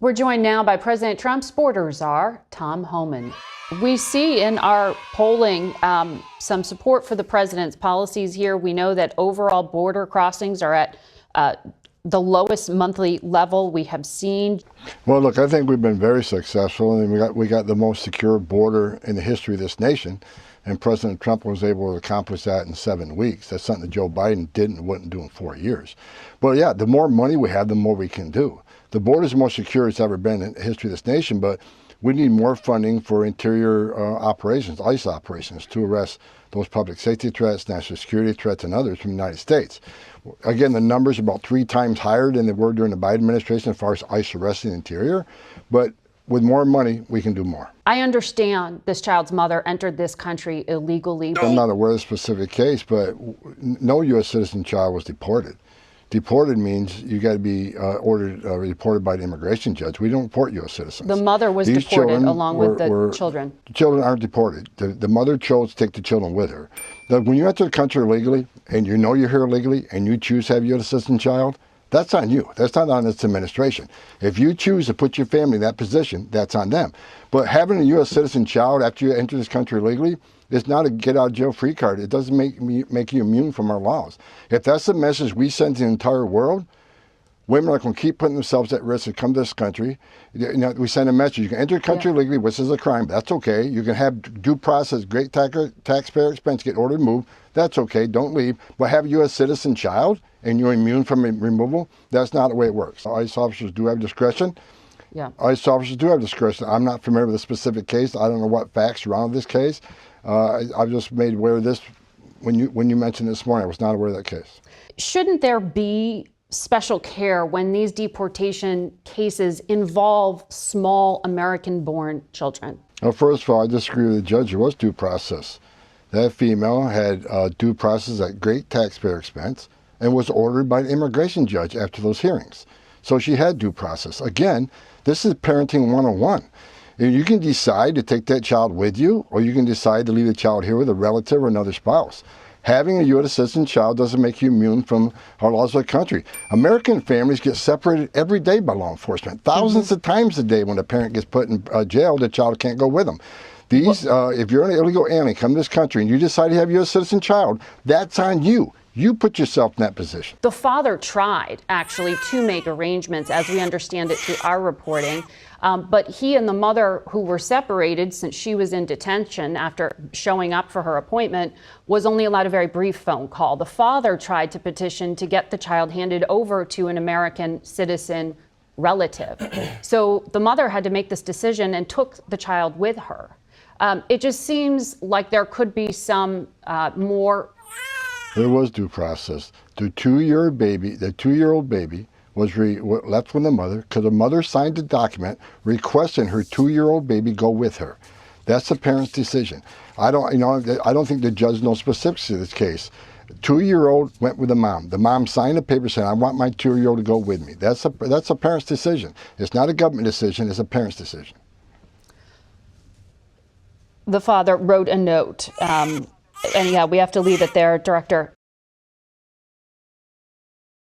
We're joined now by President Trump's border czar, Tom Homan. We see in our polling some support for the president's policies here. We know that overall border crossings are at the lowest monthly level we have seen. Well, look, I think we've been very successful, and we got the most secure border in the history of this nation. And President Trump was able to accomplish that in 7 weeks. That's something that Joe Biden didn't and wouldn't do in 4 years. But yeah, the more money we have, the more we can do. The border is the most secure it's ever been in the history of this nation, but we need more funding for interior operations, ICE operations, to arrest those public safety threats, national security threats, and others from the United States. Again, the numbers are about 3 times higher than they were during the Biden administration as far as ICE arresting the interior. But with more money, we can do more. I understand this child's mother entered this country illegally. I'm not aware of the specific case, but no U.S. citizen child was deported. Deported means you got to be deported by the immigration judge. We don't deport U.S. citizens. The mother was deported along with the children. Children aren't deported. The mother chose to take the children with her. When you enter the country illegally and you know you're here illegally and you choose to have a U.S. citizen child, that's on you. That's not on this administration. If you choose to put your family in that position, that's on them. But having a U.S. citizen child after you enter this country illegally is not a get-out-of-jail-free card. It doesn't make you immune from our laws. If that's the message we send to the entire world, women are going to keep putting themselves at risk to come to this country. You know, we send a message. You can enter the country legally, which is a crime. That's okay. You can have due process, great taxpayer expense, get ordered moved. That's okay. Don't leave. But have a U.S. citizen child and you're immune from removal, that's not the way it works. ICE officers do have discretion. Yeah. ICE officers do have discretion. I'm not familiar with the specific case. I don't know what facts surround this case. I've just made aware of this when you mentioned this morning. I was not aware of that case. Shouldn't there be special care when these deportation cases involve small American-born children? Well, first of all, I disagree with the judge. There was due process. That female had due process at great taxpayer expense and was ordered by the immigration judge after those hearings. So she had due process. Again, this is parenting 101. You can decide to take that child with you, or you can decide to leave the child here with a relative or another spouse. Having a U.S. citizen child doesn't make you immune from our laws of the country. American families get separated every day by law enforcement. Thousands of times a day when a parent gets put in jail, the child can't go with them. If you're an illegal alien, come to this country, and you decide to have a U.S. citizen child, that's on you. You put yourself in that position. The father tried, actually, to make arrangements, as we understand it through our reporting. But he and the mother, who were separated since she was in detention after showing up for her appointment, was only allowed a very brief phone call. The father tried to petition to get the child handed over to an American citizen relative. So the mother had to make this decision and took the child with her. It just seems like there could be some more. There was due process. The 2-year-old baby was left with the mother because the mother signed a document requesting her 2-year-old baby go with her. That's the parent's decision. I don't think the judge knows specifics of this case. 2-year-old went with the mom. The mom signed a paper saying, "I want my 2-year-old to go with me." That's a parent's decision. It's not a government decision. It's a parent's decision. The father wrote a note. And yeah, we have to leave it there. Director